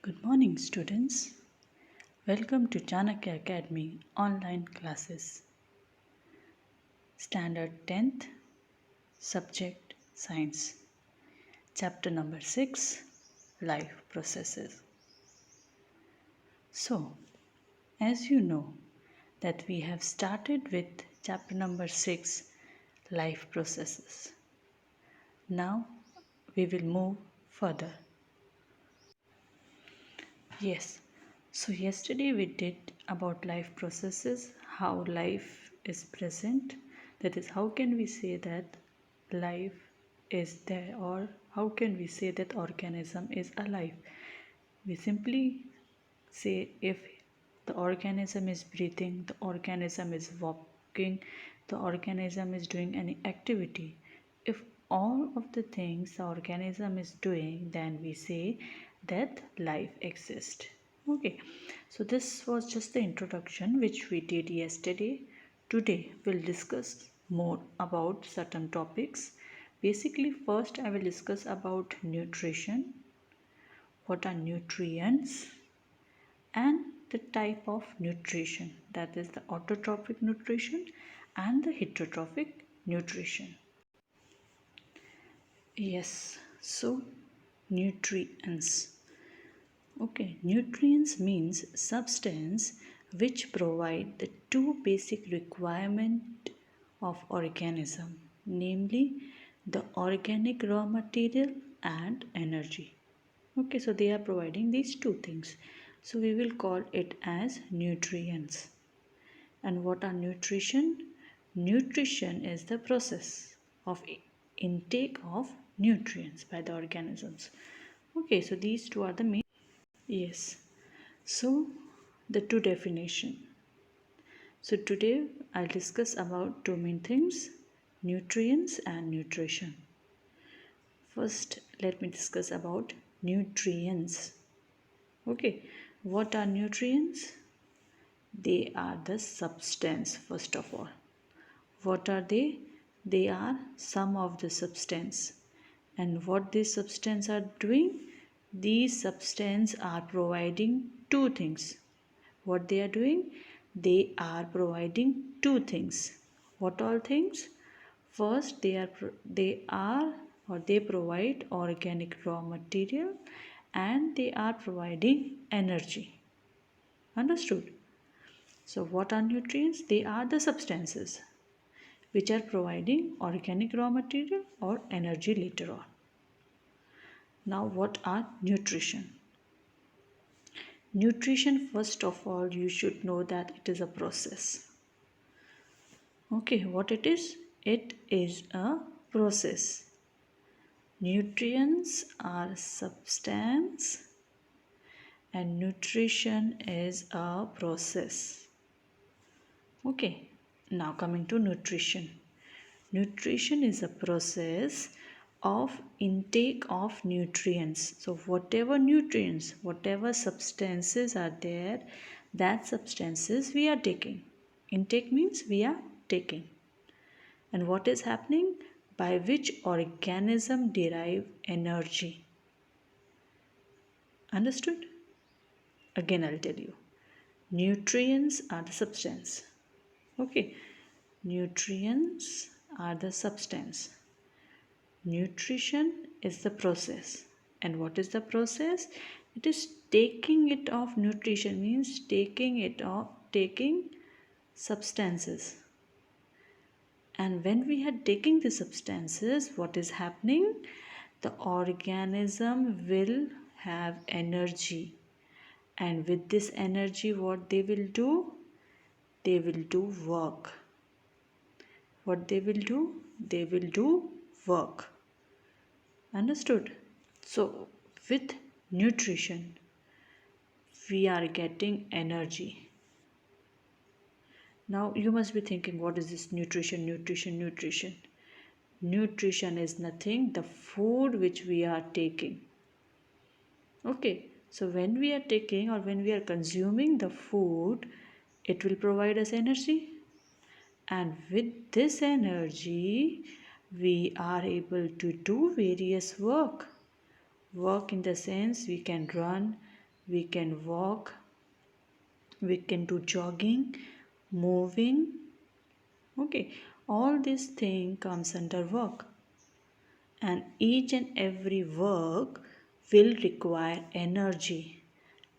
Good morning, students. Welcome to Chanakya Academy online classes. Standard 10th, Subject Science. Chapter number 6, Life Processes. So, as you know, that we have started with chapter number 6, Life Processes. Now, we will move further. Yes, so yesterday we did about life processes, how life is present. That is, how can we say that life is there, or how can we say that organism is alive? We simply say if the organism is breathing, the organism is walking, the organism is doing any activity. If all of the things the organism is doing, then we say that life exists. Okay, so this was just the introduction which we did yesterday. Today we'll discuss more about certain topics. Basically, first I will discuss about nutrition, what are nutrients, and the type of nutrition, that is the autotrophic nutrition and the heterotrophic nutrition. Yes, so nutrients. Okay, nutrients means substance which provide the two basic requirement of organism, namely the organic raw material and energy. Okay, so they are providing these two things. So we will call it as nutrients. And what are nutrition? Nutrition is the process of intake of nutrients by the organisms. Okay, so these two are the main. Yes. So the two definition. So today I'll discuss about two main things, nutrients and nutrition. First, let me discuss about nutrients. Okay, what are nutrients? They are the substance, first of all. What are they? They are some of the substance. And what these substance are doing? These substance are providing two things. What they are doing? They are providing two things. What all things? First, they provide organic raw material, and they are providing energy. Understood? So what are nutrients? They are the substances which are providing organic raw material or energy later on. Now what are nutrition? Nutrition, first of all, you should know that it is a process. Okay, what it is? It is a process. Nutrients are substance and nutrition is a process. Okay, now coming to nutrition. Nutrition is a process of intake of nutrients. So whatever nutrients, whatever substances are there, that substances we are taking. Intake means we are taking. And what is happening? By which organism derive energy. Understood? Again I'll tell you. Nutrients are the substance. Okay. Nutrients are the substance. Nutrition is the process. And what is the process? It is taking it of nutrition, means taking substances. And when we are taking the substances, what is happening? The organism will have energy. And with this energy, what they will do? They will do work. What they will do? They will do work. Understood? So, with nutrition, we are getting energy. Now, you must be thinking, what is this nutrition? Nutrition is nothing, the food which we are taking. Okay, so when we are taking or when we are consuming the food, it will provide us energy. And with this energy, we are able to do various work. Work in the sense we can run, we can walk, we can do jogging, moving. Okay, all this thing comes under work, and each and every work will require energy,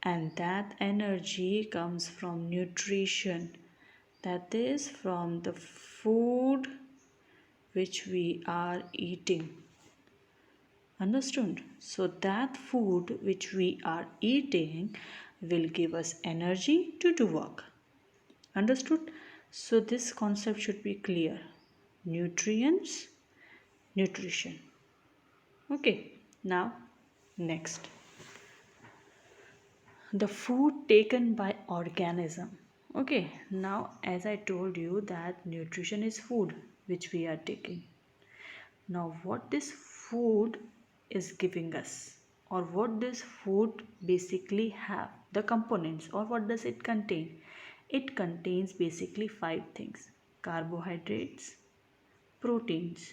and that energy comes from nutrition, that is from the food which we are eating. Understood? So that food which we are eating will give us energy to do work. Understood? So this concept should be clear. Nutrients, nutrition. Okay, now next. The food taken by organism. Okay, now as I told you that nutrition is food which we are taking. Now what this food is giving us, or what this food basically have, the components, or what does it contain? It contains basically 5 things: carbohydrates, proteins,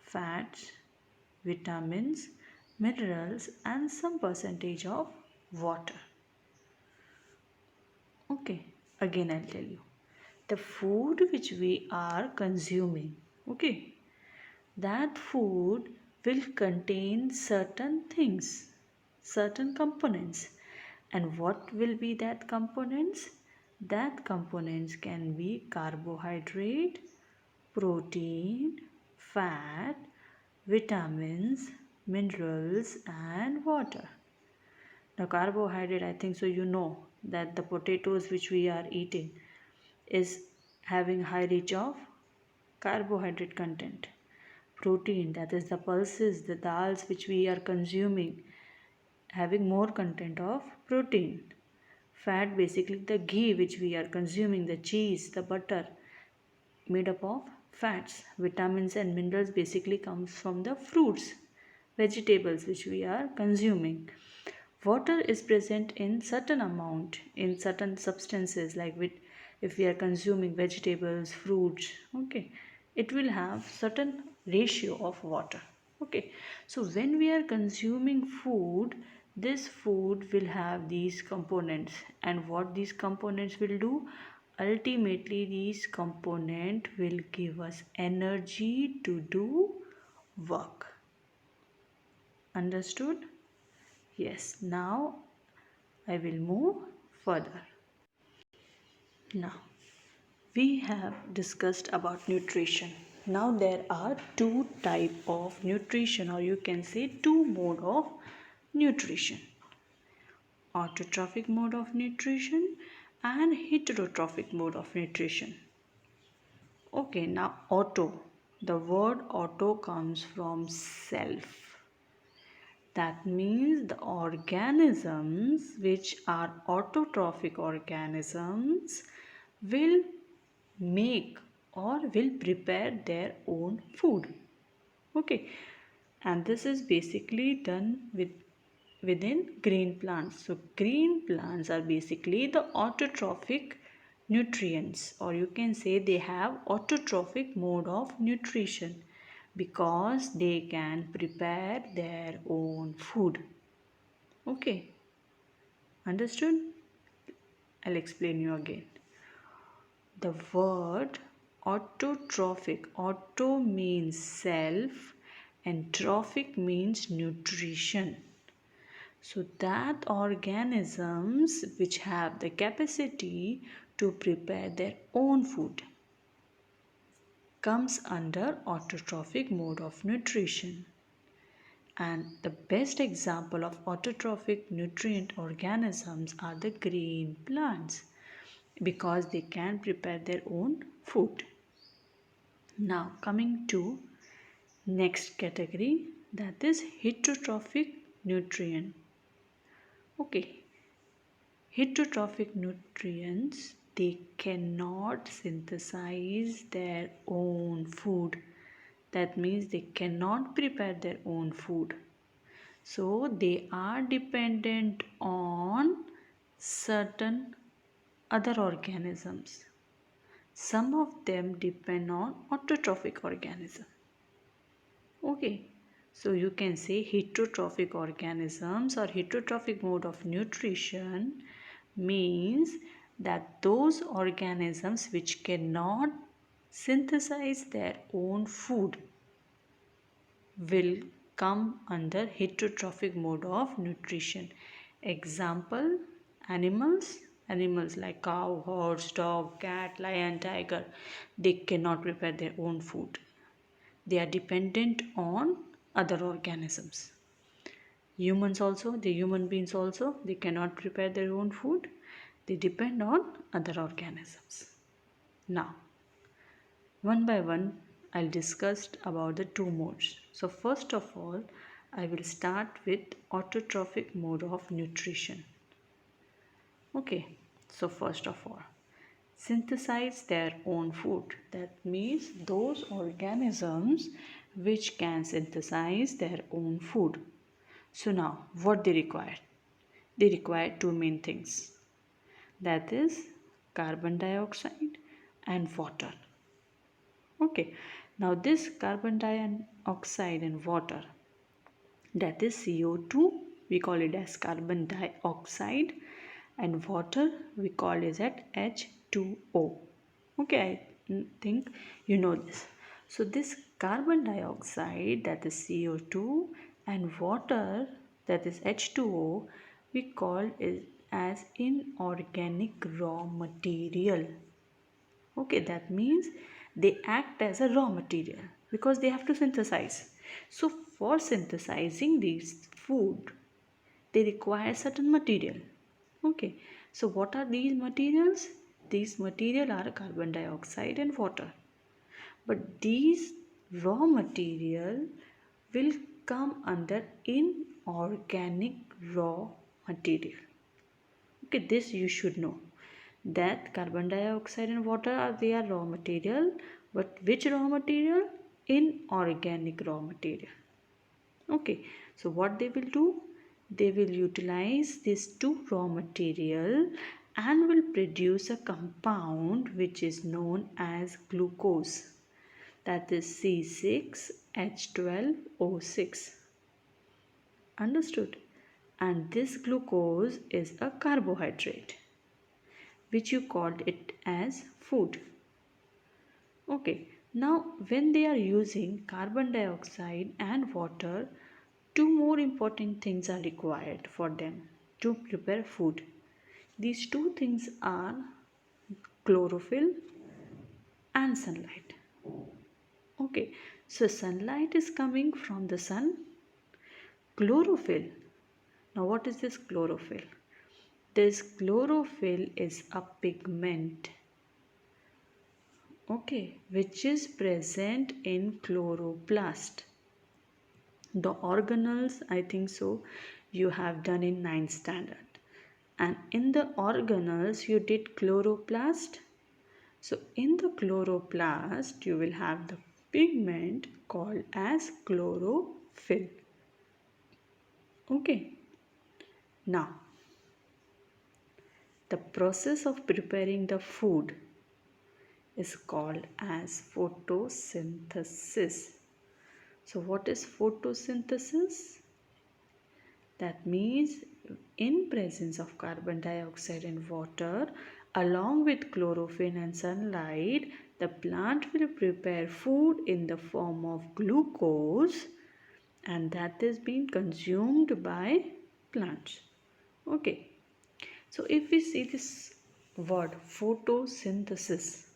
fats, vitamins, minerals, and some percentage of water. Okay, again I'll tell you. The food which we are consuming, okay, that food will contain certain things, certain components. And what will be that components? That components can be carbohydrate, protein, fat, vitamins, minerals, and water. Now carbohydrate, I think so you know that the potatoes which we are eating is having high rich of carbohydrate content. Protein, that is the pulses, the dals which we are consuming, having more content of protein. Fat, basically the ghee which we are consuming, the cheese, the butter, made up of fats. Vitamins and minerals basically comes from the fruits, vegetables which we are consuming. Water is present in certain amount in certain substances, like with, if we are consuming vegetables, fruits, okay, it will have certain ratio of water. Okay, so when we are consuming food, this food will have these components, and what these components will do, ultimately these component will give us energy to do work. Understood? Yes, now I will move further. Now, we have discussed about nutrition. Now there are two type of nutrition, or you can say two mode of nutrition. Autotrophic mode of nutrition and heterotrophic mode of nutrition. Okay, now auto. The word auto comes from self. That means the organisms which are autotrophic organisms will make or will prepare their own food. Okay, and this is basically done within green plants. So green plants are basically the autotrophic nutrients, or you can say they have autotrophic mode of nutrition, because they can prepare their own food. Okay, understood? I'll explain you again. The word autotrophic, auto means self and trophic means nutrition. So that organisms which have the capacity to prepare their own food comes under autotrophic mode of nutrition. And the best example of autotrophic nutrient organisms are the green plants, because they can prepare their own food. Now coming to next category, that is heterotrophic nutrient. Okay, heterotrophic nutrients, they cannot synthesize their own food. That means they cannot prepare their own food. So they are dependent on certain other organisms. Some of them depend on autotrophic organism. Okay, So you can say heterotrophic organisms or heterotrophic mode of nutrition means that those organisms which cannot synthesize their own food will come under heterotrophic mode of nutrition. Example, animals like cow, horse, dog, cat, lion, tiger, they cannot prepare their own food. They are dependent on other organisms. Humans also, the human beings also, they cannot prepare their own food. They depend on other organisms. Now, one by one, I'll discuss about the two modes. So first of all, I will start with autotrophic mode of nutrition. Okay, so first of all, synthesize their own food. That means those organisms which can synthesize their own food. So now, what they require? They require two main things. That is carbon dioxide and water. Okay, now this carbon dioxide and water, that is CO2, we call it as carbon dioxide, and water we call it as H2O. Okay, I think you know this. So this carbon dioxide, that is CO2, and water, that is H2O, we call it as inorganic raw material. Okay, that means they act as a raw material because they have to synthesize. So for synthesizing these food, they require certain material. Okay, so what are these materials? These material are carbon dioxide and water. But these raw material will come under inorganic raw material. Okay, this you should know, that carbon dioxide and water are their raw material, but which raw material? Inorganic raw material. Okay, so what they will do? They will utilize these two raw material and will produce a compound which is known as glucose, that is C6H12O6. Understood? And this glucose is a carbohydrate which you called it as food. Okay, now when they are using carbon dioxide and water, two more important things are required for them to prepare food. These two things are chlorophyll and sunlight. Okay, so sunlight is coming from the sun. Chlorophyll. Now, what is this chlorophyll? This chlorophyll is a pigment, okay, which is present in chloroplast. The organelles, I think so, you have done in 9th standard. And in the organelles, you did chloroplast. So in the chloroplast, you will have the pigment called as chlorophyll. Okay. Now, the process of preparing the food is called as photosynthesis. So what is photosynthesis? That means in presence of carbon dioxide and water along with chlorophyll and sunlight, the plant will prepare food in the form of glucose, and that is being consumed by plants. Okay, so if we see this word photosynthesis,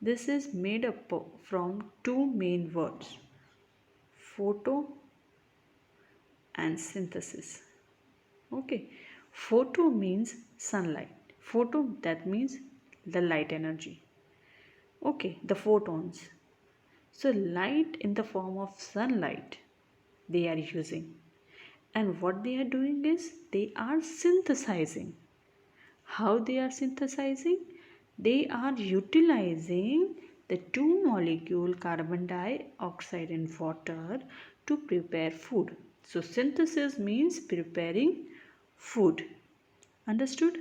this is made up from two main words, photo and synthesis. Okay, photo means sunlight. Photo, that means the light energy. Okay, the photons. So light in the form of sunlight they are using, and what they are doing is they are synthesizing. How they are synthesizing? They are utilizing the two molecule carbon dioxide and water to prepare food. So synthesis means preparing food. Understood?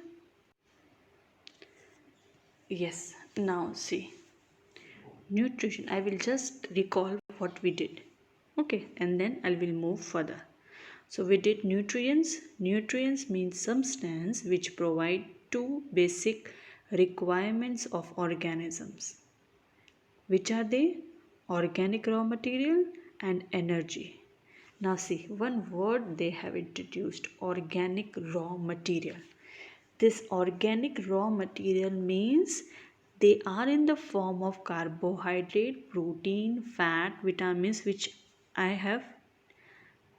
Yes. Now see, nutrition. I will just recall what we did. Okay, and then I will move further. So we did nutrients. Nutrients means substance which provide two basic requirements of organisms. Which are they? Organic raw material and energy. Now see, one word they have introduced, organic raw material. This organic raw material means they are in the form of carbohydrate, protein, fat, vitamins, which I have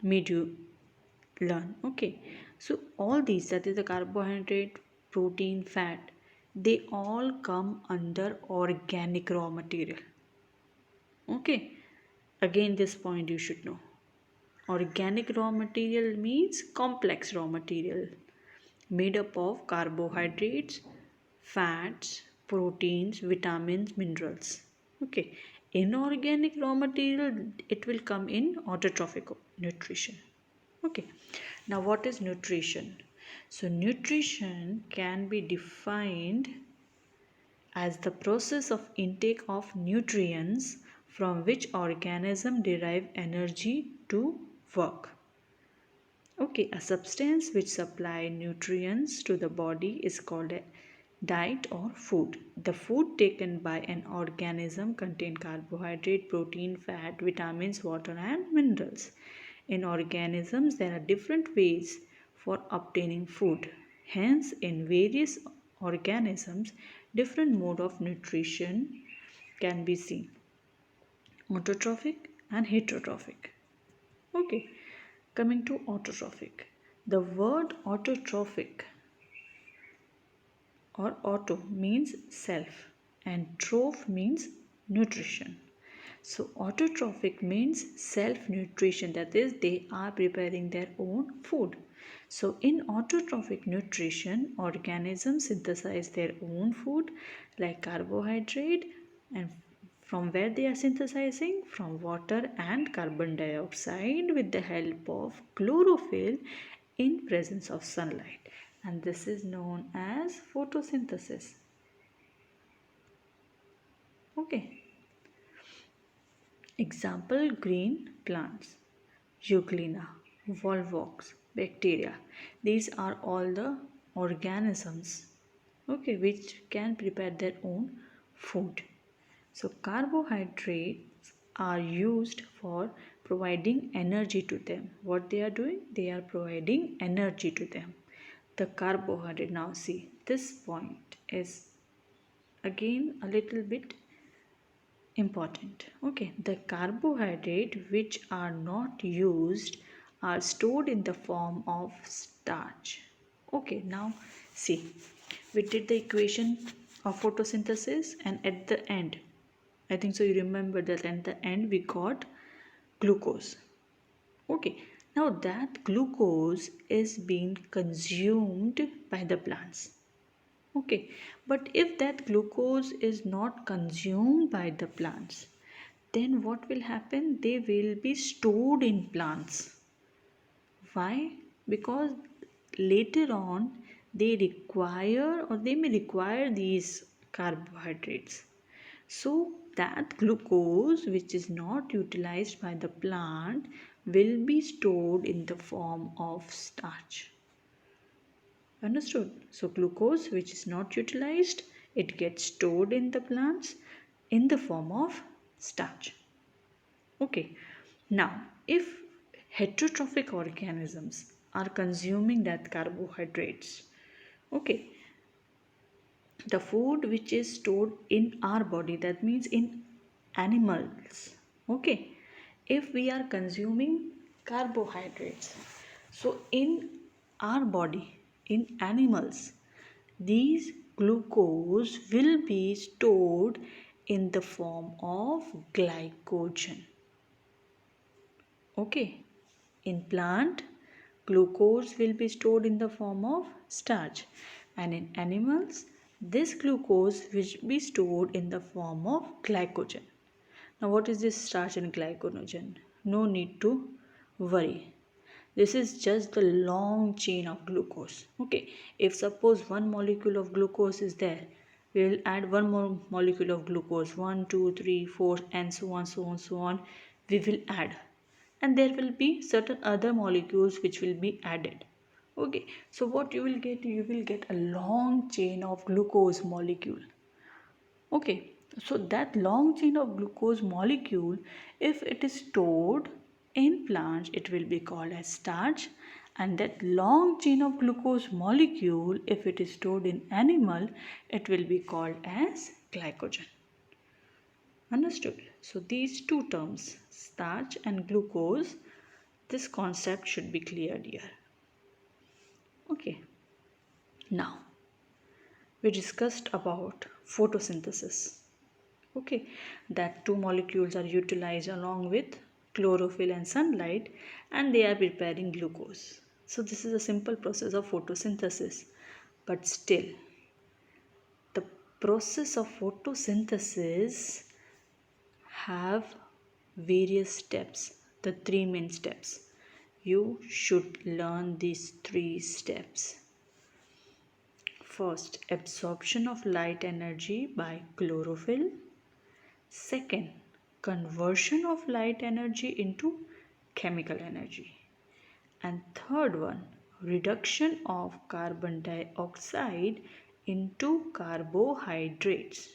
made you learn. Okay, so all these, that is the carbohydrate, protein, fat, they all come under organic raw material. Okay, again, this point you should know. Organic raw material means complex raw material made up of carbohydrates, fats, proteins, vitamins, minerals. Okay, inorganic raw material, it will come in autotrophic nutrition. Okay, now what is nutrition? So nutrition can be defined as the process of intake of nutrients from which organism derive energy to work. Okay, a substance which supply nutrients to the body is called a diet or food. The food taken by an organism contain carbohydrate, protein, fat, vitamins, water and minerals. In organisms there are different ways for obtaining food. Hence in various organisms different mode of nutrition can be seen. Autotrophic and heterotrophic. Okay, coming to autotrophic. The word autotrophic or auto means self and troph means nutrition. So autotrophic means self nutrition, that is they are preparing their own food. So in autotrophic nutrition organisms synthesize their own food like carbohydrate, and from where they are synthesizing? From water and carbon dioxide with the help of chlorophyll in presence of sunlight, and this is known as photosynthesis. Okay, example green plants, euglena, volvox, bacteria. These are all the organisms, okay, which can prepare their own food. So carbohydrates are used for providing energy to them. What they are doing? They are providing energy to them. The carbohydrate, now see, this point is again a little bit important. Okay, the carbohydrate which are not used are stored in the form of starch. Okay, now see, we did the equation of photosynthesis, and at the end, I think so you remember that at the end we got glucose. Okay, now that glucose is being consumed by the plants. Okay, but if that glucose is not consumed by the plants, then what will happen? They will be stored in plants. Why? Because later on they require, or they may require, these carbohydrates. So that glucose which is not utilized by the plant will be stored in the form of starch. Understood? So glucose which is not utilized, it gets stored in the plants in the form of starch. Okay. Now, if heterotrophic organisms are consuming that carbohydrates, okay, the food which is stored in our body, that means in animals, okay, if we are consuming carbohydrates, so in our body, in animals, these glucose will be stored in the form of glycogen. Okay, in plant, glucose will be stored in the form of starch, and in animals, this glucose will be stored in the form of glycogen. Now, what is this starch and glycogen? No need to worry. This is just the long chain of glucose. Okay, if suppose one molecule of glucose is there, we will add one more molecule of glucose, 1, 2, 3, 4, and so on, so on, so on. We will add. and there will be certain other molecules which will be added. Okay, so what you will get? You will get a long chain of glucose molecule. Okay, so that long chain of glucose molecule, if it is stored in plants, it will be called as starch, and that long chain of glucose molecule, if it is stored in animal, it will be called as glycogen. Understood? So these two terms, starch and glucose, this concept should be cleared here. Okay, now we discussed about photosynthesis. Okay, that two molecules are utilized along with chlorophyll and sunlight, and they are preparing glucose. So this is a simple process of photosynthesis, but still the process of photosynthesis have various steps, the three main steps. You should learn these three steps. First, absorption of light energy by chlorophyll. Second, conversion of light energy into chemical energy. And third one, reduction of carbon dioxide into carbohydrates.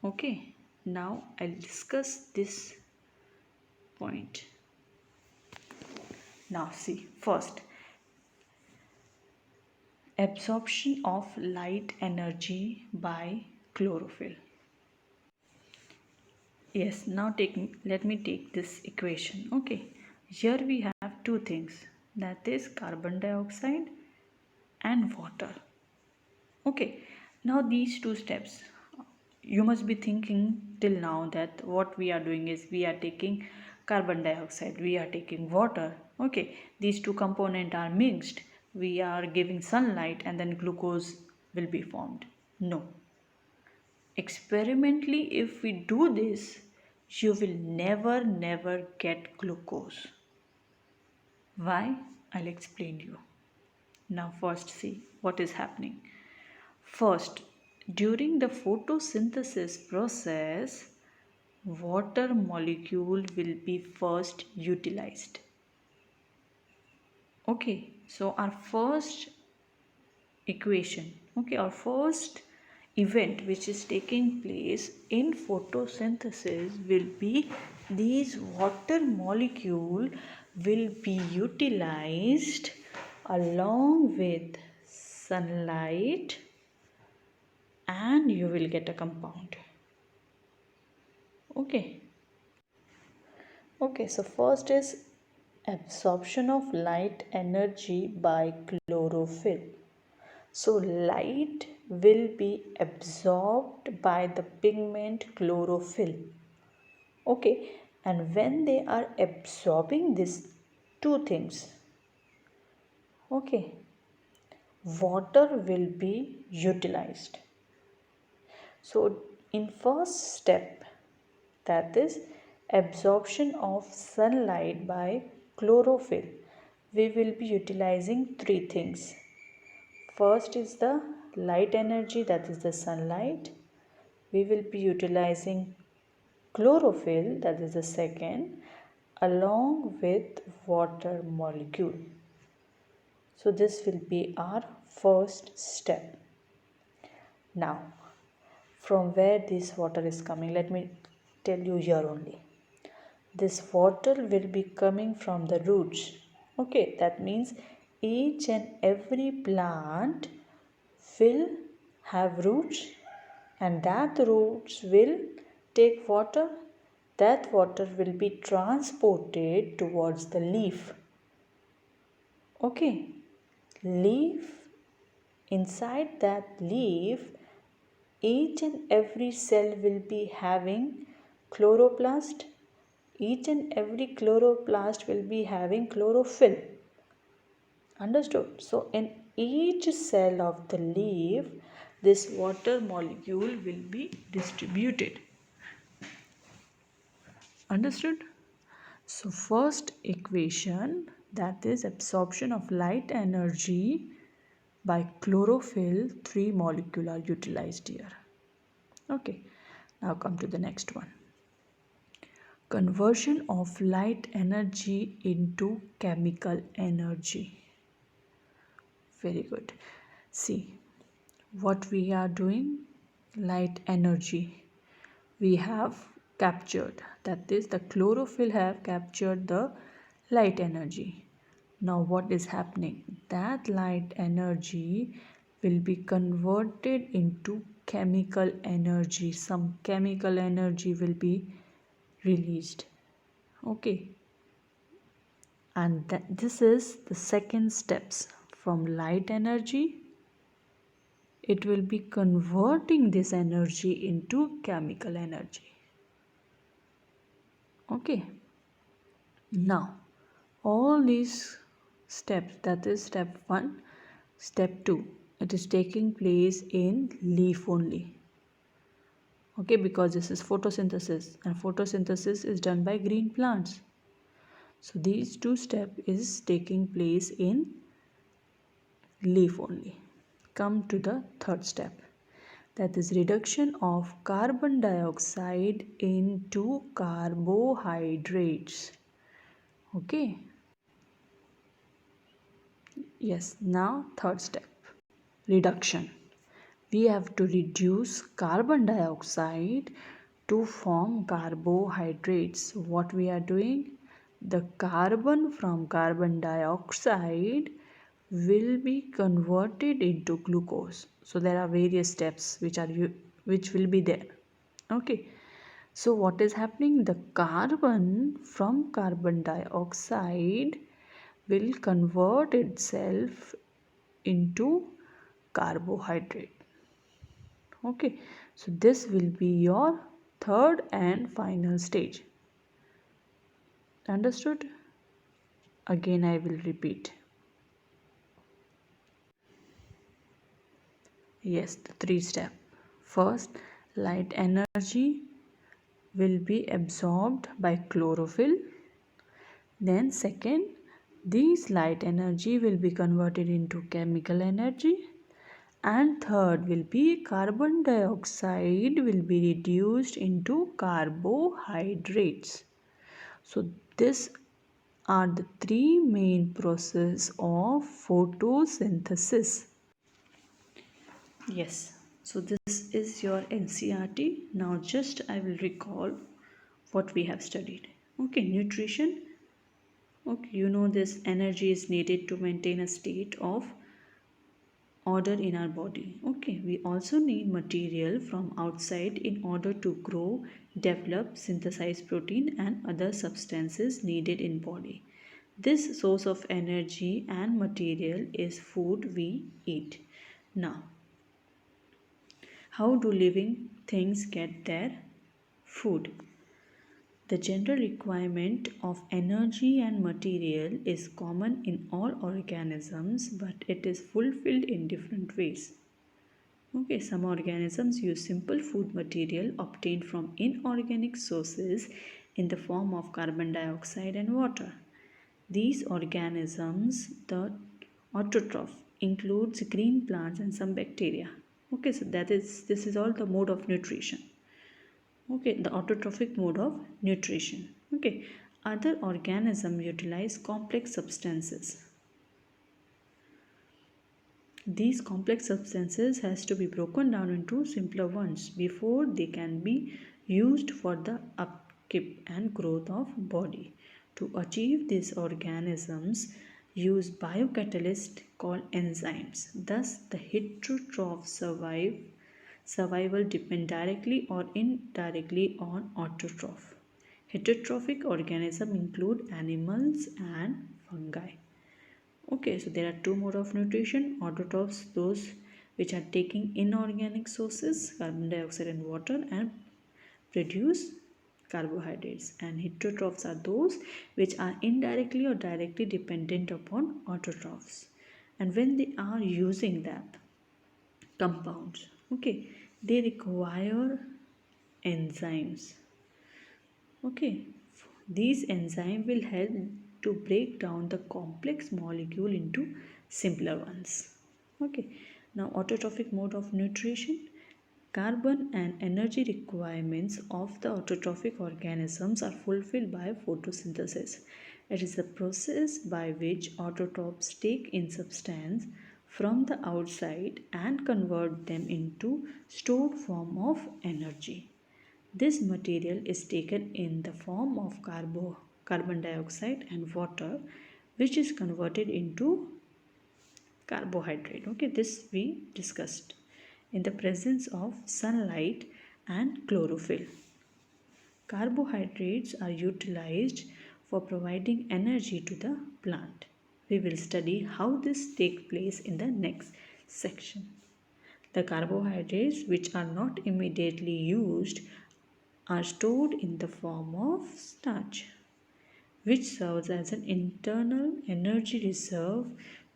Okay, now I'll discuss this point. Now see, first, absorption of light energy by chlorophyll. Yes, now let me take this equation. Okay, here we have two things, that is carbon dioxide and water. Okay, now these two steps, you must be thinking till now that what we are doing is we are taking carbon dioxide, we are taking water. Okay, these two components are mixed, we are giving sunlight and then glucose will be formed. No. Experimentally, if we do this, you will never get glucose. Why? I'll explain you. Now first see what is happening. First, during the photosynthesis process, water molecule will be first utilized. Okay, so our first equation, okay, our first event which is taking place in photosynthesis will be these water molecule will be utilized along with sunlight, and you will get a compound. Okay, so first is absorption of light energy by chlorophyll. So light will be absorbed by the pigment chlorophyll. Okay, and when they are absorbing these two things, okay, water will be utilized. So in first step, that is absorption of sunlight by chlorophyll, we will be utilizing three things. First is the light energy, that is the sunlight. We will be utilizing chlorophyll, that is the second, along with water molecule. So this will be our first step. Now, from where this water is coming, let me tell you here only. This water will be coming from the roots. Okay, that means each and every plant will have roots, and that roots will take water. That water will be transported towards the leaf. Okay, leaf, inside that leaf, each and every cell will be having chloroplast. Each and every chloroplast will be having chlorophyll. Understood? So in each cell of the leaf, this water molecule will be distributed. Understood? So first equation, that is absorption of light energy by chlorophyll, three molecules are utilized here. Okay, now come to the next one. Conversion of light energy into chemical energy. Very good. See what we are doing. Light energy we have captured, that is the chlorophyll have captured the light energy. Now what is happening, that light energy will be converted into chemical energy. Some chemical energy will be released. Okay, and this is the second steps. From light energy, it will be converting this energy into chemical energy. Okay, now all these steps, that is step 1, step 2, it is taking place in leaf only. Okay, because this is photosynthesis, and photosynthesis is done by green plants. So these two steps is taking place in leaf only. Come to the third step, that is reduction of carbon dioxide into carbohydrates. Okay, yes, now third step, reduction. We have to reduce carbon dioxide to form carbohydrates. What we are doing? The carbon from carbon dioxide will be converted into glucose. So there are various steps which will be there. Okay. So what is happening? The carbon from carbon dioxide will convert itself into carbohydrate. Okay, so this will be your third and final stage. Understood? Again I will repeat. Yes, the three step. First, light energy will be absorbed by chlorophyll. Then second, this light energy will be converted into chemical energy. And third will be carbon dioxide will be reduced into carbohydrates. So these are the three main processes of photosynthesis. Yes, so this is your NCRT. Now just I will recall what we have studied. Okay, nutrition. Okay, you know this energy is needed to maintain a state of order in our body. Okay, we also need material from outside in order to grow, develop, synthesize protein and other substances needed in body. This source of energy and material is food we eat. Now, how do living things get their food? The general requirement of energy and material is common in all organisms, but it is fulfilled in different ways. Okay, some organisms use simple food material obtained from inorganic sources in the form of carbon dioxide and water. These organisms, the autotroph, includes green plants and some bacteria. Okay, so this is all the mode of nutrition. Okay, the autotrophic mode of nutrition. Okay, other organisms utilize complex substances. These complex substances has to be broken down into simpler ones before they can be used for the upkeep and growth of body. To achieve these, organisms use biocatalysts called enzymes. Thus, the heterotroph survival depend directly or indirectly on autotroph. Heterotrophic organisms include animals and fungi. Okay, so there are two modes of nutrition. Autotrophs, those which are taking inorganic sources, carbon dioxide and water, and produce carbohydrates. And heterotrophs are those which are indirectly or directly dependent upon autotrophs. And when they are using that compounds, okay, they require enzymes. Okay, these enzymes will help to break down the complex molecule into simpler ones. Okay, now autotrophic mode of nutrition. Carbon and energy requirements of the autotrophic organisms are fulfilled by photosynthesis. It is the process by which autotrophs take in substance from the outside and convert them into stored form of energy. This material is taken in the form of carbon dioxide and water, which is converted into carbohydrate. Okay, this we discussed in the presence of sunlight and chlorophyll. Carbohydrates are utilized for providing energy to the plant. We will study how this takes place in the next section. The carbohydrates which are not immediately used are stored in the form of starch, which serves as an internal energy reserve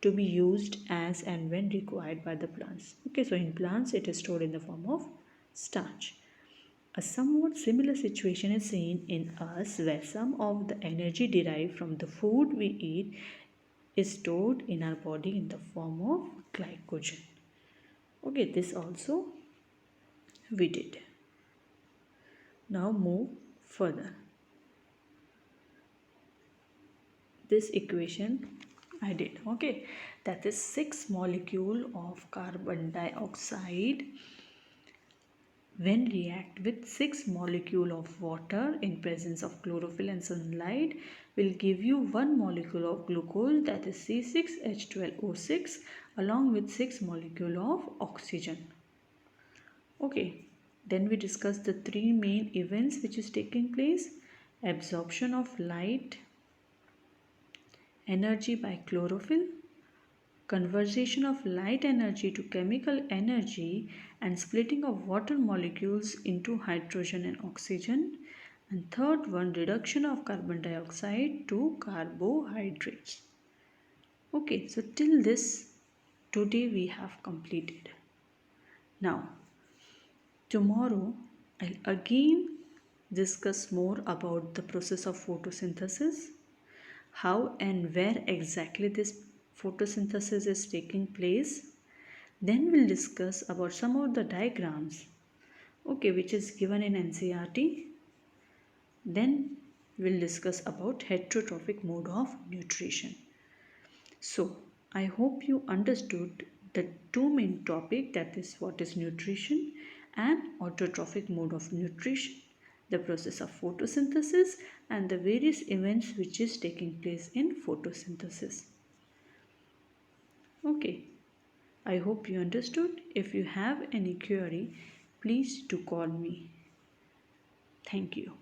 to be used as and when required by the plants. Okay, so in plants it is stored in the form of starch. A somewhat similar situation is seen in us where some of the energy derived from the food we eat is stored in our body in the form of glycogen. Okay, this also we did. Now move further. This equation I did. Okay, that is 6 molecule of carbon dioxide when react with 6 molecule of water in presence of chlorophyll and sunlight will give you 1 molecule of glucose, that is C6H12O6, along with 6 molecule of oxygen. Okay, then we discuss the 3 main events which is taking place: absorption of light energy by chlorophyll, conversion of light energy to chemical energy, and splitting of water molecules into hydrogen and oxygen, and third one, reduction of carbon dioxide to carbohydrates. Okay, so till this today we have completed. Now tomorrow I'll again discuss more about the process of photosynthesis, how and where exactly this photosynthesis is taking place. Then we'll discuss about some of the diagrams, okay, which is given in NCERT. Then we'll discuss about heterotrophic mode of nutrition. So I hope you understood the two main topic, that is what is nutrition and autotrophic mode of nutrition, the process of photosynthesis and the various events which is taking place in photosynthesis. Okay, I hope you understood. If you have any query, please do call me. Thank you.